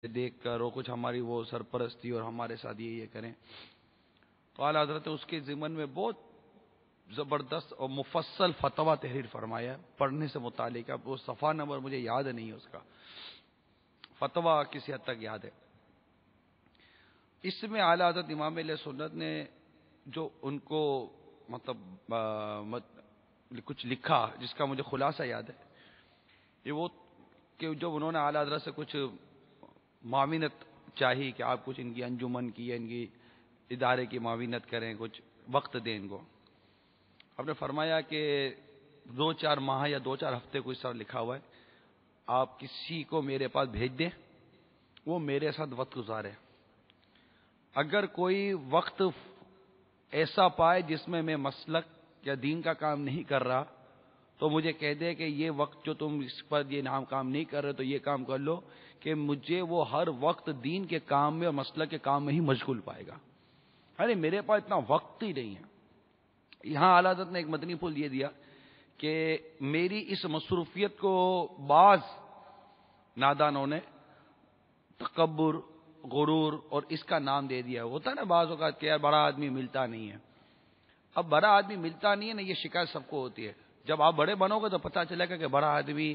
دیکھ کر اور کچھ ہماری وہ سرپرستی اور ہمارے ساتھ یہ کریں. تو اعلیٰ حضرت اس کے ضمن میں بہت زبردست اور مفصل فتویٰ تحریر فرمایا پڑھنے سے متعلق. اب وہ صفحہ نمبر مجھے یاد نہیں ہے، اس کا فتویٰ کسی حد تک یاد ہے. اس میں اعلیٰ حضرت امام علیہ سنت نے جو ان کو مطلب کچھ لکھا، جس کا مجھے خلاصہ یاد ہے، یہ وہ کہ جب انہوں نے اعلیٰ حضرت سے کچھ معاونت چاہی کہ آپ کچھ ان کی انجمن کی یا ان کی ادارے کی معاونت کریں، کچھ وقت دیں ان کو. آپ نے فرمایا کہ 2-4 ماہ یا 2-4 ہفتے کو اس طرح لکھا ہوا ہے، آپ کسی کو میرے پاس بھیج دیں، وہ میرے ساتھ وقت گزارے. اگر کوئی وقت ایسا پائے جس میں مسلک یا دین کا کام نہیں کر رہا تو مجھے کہہ دے کہ یہ وقت جو تم اس پر یہ نام کام نہیں کر رہے تو یہ کام کر لو، کہ مجھے وہ ہر وقت دین کے کام میں اور مسلک کے کام میں ہی مشغول پائے گا. ارے میرے پاس اتنا وقت ہی نہیں ہے. یہاں اعلیٰ حضرت نے ایک مدنی پھول یہ دیا کہ میری اس مصروفیت کو بعض نادانوں نے تکبر، غرور اور اس کا نام دے دیا. ہوتا ہے نا بعض اوقات کہ یار بڑا آدمی ملتا نہیں ہے. اب بڑا آدمی ملتا نہیں ہے نا، یہ شکایت سب کو ہوتی ہے. جب آپ بڑے بنو گے تو پتہ چلے گا کہ بڑا آدمی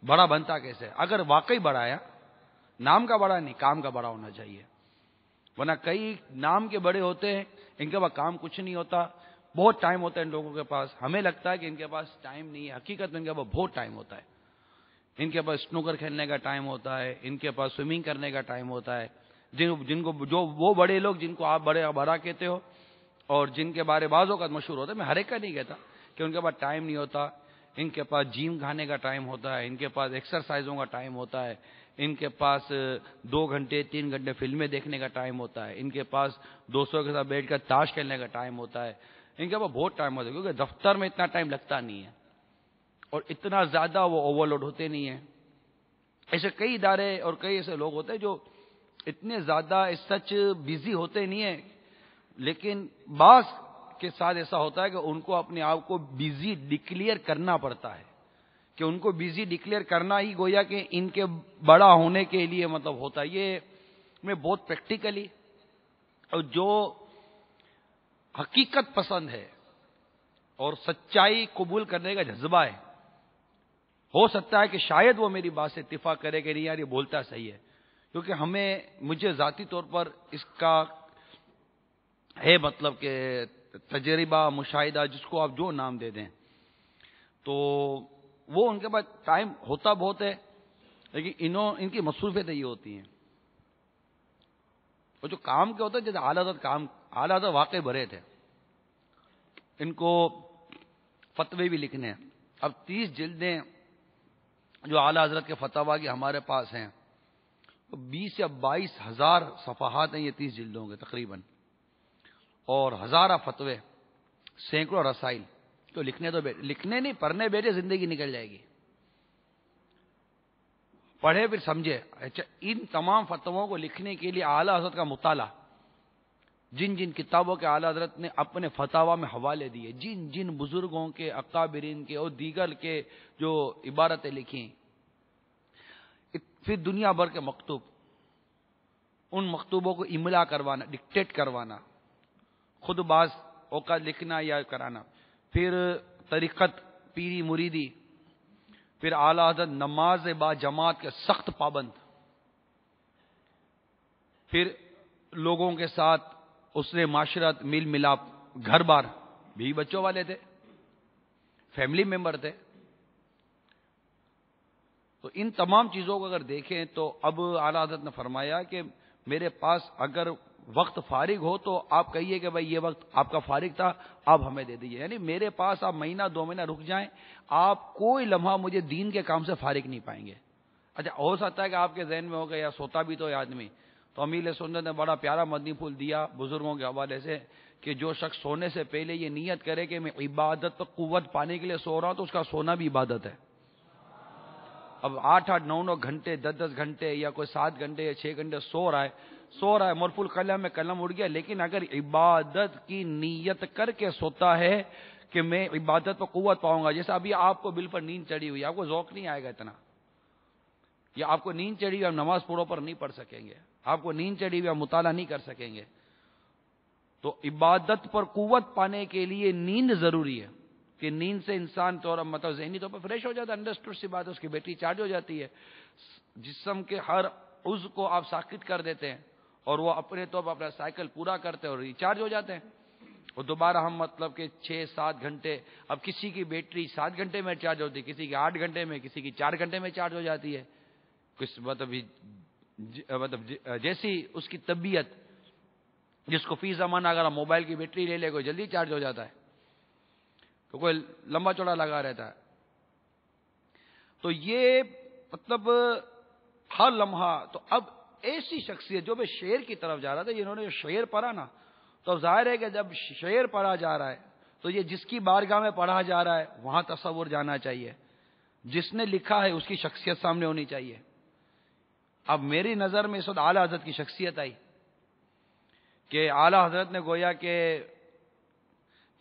بڑا بنتا کیسے. اگر واقعی بڑا ہے، نام کا بڑا نہیں، کام کا بڑا ہونا چاہیے. ورنہ کئی نام کے بڑے ہوتے ہیں، ان کے پاس کام کچھ نہیں ہوتا، بہت ٹائم ہوتا ہے ان لوگوں کے پاس. ہمیں لگتا ہے کہ ان کے پاس ٹائم نہیں ہے، حقیقت میں ان کے پاس بہت ٹائم ہوتا ہے. ان کے پاس اسنوکر کھیلنے کا ٹائم ہوتا ہے، ان کے پاس سوئمنگ کرنے کا ٹائم ہوتا ہے. جن کو جو وہ بڑے لوگ جن کو آپ بڑا کہتے ہو اور جن کے بارے بعضوں کا مشہور ہوتا ہے، میں ہر ایک کا نہیں کہتا کہ ان کے پاس ٹائم نہیں ہوتا. ان کے پاس جیم کھانے کا ٹائم ہوتا ہے، ان کے پاس ایکسرسائزوں کا ٹائم ہوتا ہے، ان کے پاس 2 گھنٹے 3 گھنٹے فلمیں دیکھنے کا ٹائم ہوتا ہے، ان کے پاس دوستوں کے ساتھ بیٹھ کر تاش کھیلنے کا ٹائم ہوتا ہے. ان کے پاس بہت ٹائم ہوتا ہے کیونکہ دفتر میں اتنا ٹائم لگتا نہیں ہے اور اتنا زیادہ وہ اوور لوڈ ہوتے نہیں ہیں. ایسے کئی ادارے اور کئی ایسے لوگ ہوتے ہیں جو اتنے زیادہ سچ بزی ہوتے نہیں ہیں، لیکن بعض کے ساتھ ایسا ہوتا ہے کہ ان کو اپنے آپ کو بزی ڈکلیئر کرنا پڑتا ہے، کہ ان کو بزی ڈکلیئر کرنا ہی گویا کہ ان کے بڑا ہونے کے لیے مطلب ہوتا ہے. یہ میں بہت پریکٹیکلی اور جو حقیقت پسند ہے اور سچائی قبول کرنے کا جذبہ ہے، ہو سکتا ہے کہ شاید وہ میری بات سے اتفاق کرے کہ نہیں یار یہ بولتا صحیح ہے. کیونکہ مجھے ذاتی طور پر اس کا ہے مطلب کہ تجربہ، مشاہدہ، جس کو آپ جو نام دے دیں، تو وہ ان کے پاس ٹائم ہوتا بہت ہے، لیکن ان کی مصروفیتیں یہ ہوتی ہیں. اور جو کام کے ہوتے ہیں، جیسے اعلیٰ حضرت واقعی بڑے تھے، ان کو فتوے بھی لکھنے ہیں. اب 30 جلدیں جو اعلیٰ حضرت کے فتوا کی ہمارے پاس ہیں، 20 یا 22 ہزار صفحات ہیں یہ 30 جلدوں کے تقریباً، اور ہزارہ فتوے، سینکڑوں رسائل. تو لکھنے نہیں، پڑھنے بیٹھے زندگی نکل جائے گی. پڑھے پھر سمجھے. اچھا، ان تمام فتووں کو لکھنے کے لیے اعلیٰ حضرت کا مطالعہ، جن جن کتابوں کے اعلیٰ حضرت نے اپنے فتاوا میں حوالے دیے، جن جن بزرگوں کے، اکابرین کے اور دیگر کے جو عبارتیں لکھیں، پھر دنیا بھر کے مکتوب، ان مکتوبوں کو املا کروانا، ڈکٹیٹ کروانا، خود بعض اوقات لکھنا یا کرانا، پھر طریقت، پیری مریدی، پھر اعلیٰ حضرت نماز با جماعت کے سخت پابند، پھر لوگوں کے ساتھ اس نے معاشرت، میل ملاپ، گھر بار، بیوی بچوں والے تھے، فیملی ممبر تھے. تو ان تمام چیزوں کو اگر دیکھیں تو اب اعلیٰ حضرت نے فرمایا کہ میرے پاس اگر وقت فارغ ہو تو آپ کہیے کہ بھائی یہ وقت آپ کا فارغ تھا، آپ ہمیں دے دیجیے. یعنی میرے پاس آپ مہینہ 2 مہینہ رک جائیں، آپ کوئی لمحہ مجھے دین کے کام سے فارغ نہیں پائیں گے. اچھا، ہو سکتا ہے کہ آپ کے ذہن میں ہو گیا سوتا بھی تو ہے آدمی. تو امیر سنت نے بڑا پیارا مدنی پھول دیا بزرگوں کے حوالے سے کہ جو شخص سونے سے پہلے یہ نیت کرے کہ میں عبادت پر قوت پانے کے لیے سو رہا ہوں تو اس کا سونا بھی عبادت ہے. اب 8-8 9-9 گھنٹے، 10-10 گھنٹے یا کوئی 7 گھنٹے یا 6 گھنٹے سو رہا ہے، مرف القلم میں قلم اڑ گیا. لیکن اگر عبادت کی نیت کر کے سوتا ہے کہ میں عبادت پر قوت پاؤں گا، جیسے ابھی آپ کو بل پر نیند چڑھی ہوئی، آپ کو ذوق نہیں آئے گا اتنا. یا آپ کو نیند چڑھی ہوئی آپ نماز پڑھو نہیں پڑھ سکیں گے، آپ کو نیند چڑھی ہوئی آپ مطالعہ نہیں کر سکیں گے. تو عبادت پر قوت پانے کے لیے نیند ضروری ہے کہ نیند سے انسان مطلب ذہنی طور پر فریش ہو جاتا ہے. انڈرسٹوڈ سی بات ہے، اس کی بیٹری چارج ہو جاتی ہے. جسم کے ہر عضو کو آپ ساکت کر دیتے ہیں اور وہ اپنے طور پر اپنا سائیکل پورا کرتے ہیں اور ریچارج ہو جاتے ہیں. اور دوبارہ ہم مطلب کہ 6-7 گھنٹے، اب کسی کی بیٹری 7 گھنٹے میں چارج ہوتی ہے، کسی کی 8 گھنٹے میں، کسی کی 4 گھنٹے میں چارج ہو جاتی ہے. کچھ مطلب جیسی اس کی طبیعت، جس کو فی زمانہ اگر ہم موبائل کی بیٹری لے لے کوئی جلدی چارج ہو جاتا ہے، تو کوئی لمبا چوڑا لگا رہتا ہے. تو یہ مطلب ہر لمحہ. تو اب ایسی شخصیت جو میں شعر کی طرف جا رہا تھا، جنہوں نے شعر پڑھا نا، تو اب ظاہر ہے کہ جب شعر پڑھا جا رہا ہے تو یہ جس کی بارگاہ میں پڑھا جا رہا ہے وہاں تصور جانا چاہیے، جس نے لکھا ہے اس کی شخصیت سامنے ہونی چاہیے. اب میری نظر میں اس وقت اعلیٰ حضرت کی شخصیت آئی کہ اعلیٰ حضرت نے گویا کہ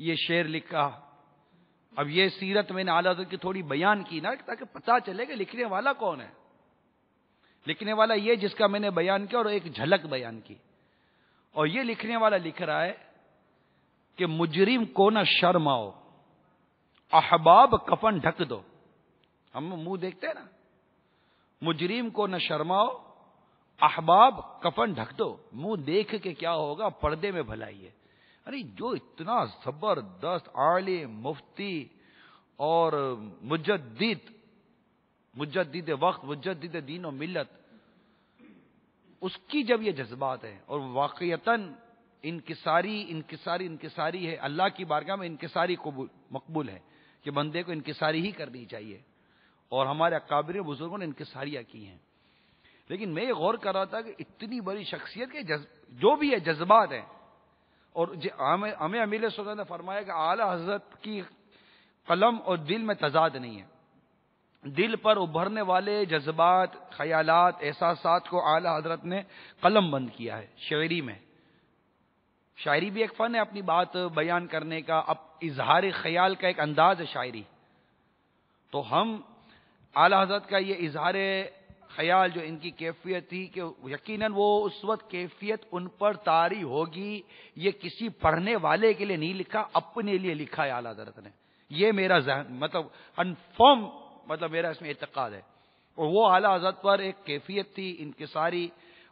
یہ شعر لکھا. اب یہ سیرت میں نے اعلیٰ حضرت کی تھوڑی بیان کی نا، تاکہ پتہ چلے کہ لکھنے والا کون ہے. لکھنے والا یہ جس کا میں نے بیان کیا اور ایک جھلک بیان کی. اور یہ لکھنے والا لکھ رہا ہے کہ مجرم کو نہ شرم آؤ، احباب کفن ڈھک دو. ہم منہ دیکھتے ہیں نا، مجرم کو نہ شرماؤ، احباب کفن ڈھک دو. منہ دیکھ کے کیا ہوگا، پردے میں بھلائی ہے. ارے جو اتنا زبردست عالم، مفتی اور مجدد وقت، مجدد دین و ملت، اس کی جب یہ جذبات ہیں اور واقعتاً انکساری ہے، اللہ کی بارگاہ میں انکساری مقبول ہے کہ بندے کو انکساری ہی کرنی چاہیے. اور ہمارے اکابر بزرگوں نے انکساریاں کی ہیں. لیکن میں یہ غور کر رہا تھا کہ اتنی بڑی شخصیت کے جو بھی ہے جذبات ہیں. اور ہمیں امیر سنت نے فرمایا کہ اعلیٰ حضرت کی قلم اور دل میں تضاد نہیں ہے. دل پر ابھرنے والے جذبات، خیالات، احساسات کو اعلیٰ حضرت نے قلم بند کیا ہے شاعری میں. شاعری بھی ایک فن ہے، اپنی بات بیان کرنے کا، اب اظہار خیال کا ایک انداز ہے شاعری. تو ہم اعلیٰ حضرت کا یہ اظہار خیال جو ان کی کیفیت تھی کہ یقیناً وہ اس وقت کیفیت ان پر طاری ہوگی. یہ کسی پڑھنے والے کے لیے نہیں لکھا، اپنے لیے لکھا ہے اعلیٰ حضرت نے. یہ میرا ذہن مطلب انفارم، مطلب میرا اس میں اعتقاد ہے. اور وہ اعلیٰ حضرت پر ایک کیفیت تھی انکساری.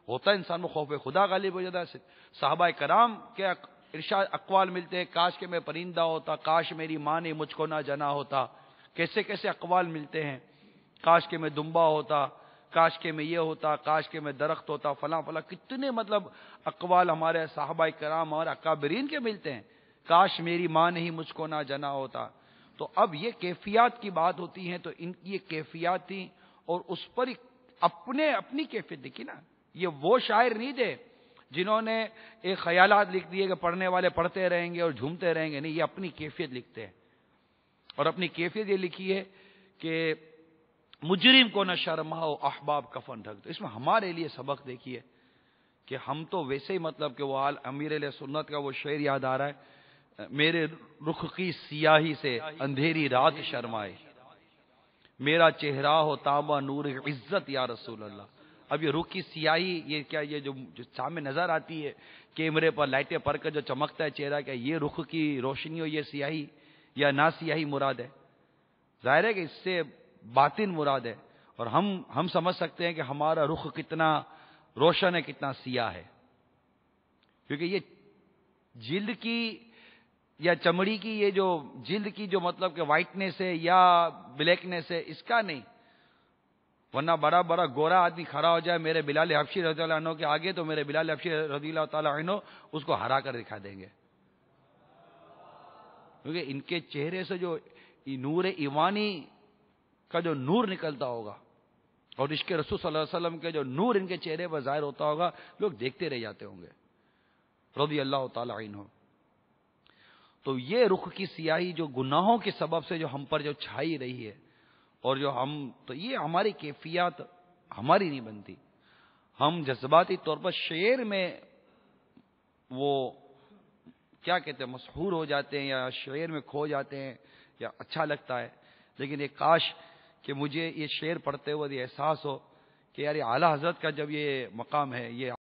ہوتا ہے انسان کو خوف خدا غالب ہو جاتا ہے. صحابہ کرام کے ارشاد اقوال ملتے ہیں، کاش کہ میں پرندہ ہوتا، کاش میری ماں نے مجھ کو نہ جنا ہوتا. کیسے کیسے اقوال ملتے ہیں، کاش کہ میں دمبا ہوتا، کاش کہ میں یہ ہوتا، کاش کہ میں درخت ہوتا، فلاں فلاں. کتنے مطلب اقوال ہمارے صحابہ کرام اور اکابرین کے ملتے ہیں، کاش میری ماں نے ہی مجھ کو نہ جنا ہوتا. تو اب یہ کیفیات کی بات ہوتی ہے تو ان کی یہ کیفیات تھیں اور اس پر اپنی کیفیت دیکھی نا. یہ وہ شاعر نہیں تھے جنہوں نے ایک خیالات لکھ دیے کہ پڑھنے والے پڑھتے رہیں گے اور جھومتے رہیں گے. نہیں، یہ اپنی کیفیت لکھتے ہیں. اور اپنی کیفیت یہ لکھی ہے کہ مجرم کو نہ شرماؤ، احباب کفن ڈھک دو. اس میں ہمارے لیے سبق دیکھیے کہ ہم تو ویسے ہی مطلب کہ وہ امیر علیہ سنت کا وہ شعر یاد آ رہا ہے، میرے رخ کی سیاہی سے اندھیری رات شرمائے، میرا چہرہ ہو تابہ نور عزت یا رسول اللہ. اب یہ رخ کی سیاہی، یہ کیا، یہ جو سامنے نظر آتی ہے کیمرے پر لائٹیں پر کر جو چمکتا ہے چہرہ، کیا یہ رخ کی روشنی ہو، یہ سیاہی یا نہ سیاہی مراد ہے؟ ظاہر ہے کہ اس سے باطن مراد ہے. اور ہم سمجھ سکتے ہیں کہ ہمارا رخ کتنا روشن ہے، کتنا سیاہ ہے. کیونکہ یہ جلد کی یا چمڑی کی، یہ جو جلد کی جو مطلب کہ وائٹنس ہے یا بلیکنس ہے، اس کا نہیں. ورنہ بڑا بڑا گورا آدمی کھڑا ہو جائے میرے بلال حبشی رضی اللہ عنہ کے آگے تو میرے بلال حبشی رضی اللہ تعالیٰ عنہ اس کو ہرا کر دکھا دیں گے. کیونکہ ان کے چہرے سے جو نور ایمانی کا جو نور نکلتا ہوگا اور عشق رسول صلی اللہ علیہ وسلم کے جو نور ان کے چہرے پر ظاہر ہوتا ہوگا، لوگ دیکھتے رہ جاتے ہوں گے رضی اللہ تعالیٰ عنہ. تو یہ رخ کی سیاہی جو گناہوں کے سبب سے جو ہم پر جو چھائی رہی ہے، اور جو تو یہ ہماری کیفیات ہماری نہیں بنتی. ہم جذباتی طور پر شعر میں وہ کیا کہتے ہیں مسحور ہو جاتے ہیں یا شعر میں کھو جاتے ہیں یا اچھا لگتا ہے. لیکن ایک کاش کہ مجھے یہ شعر پڑھتے ہوئے یہ احساس ہو کہ یار اعلیٰ حضرت کا جب یہ مقام ہے، یہ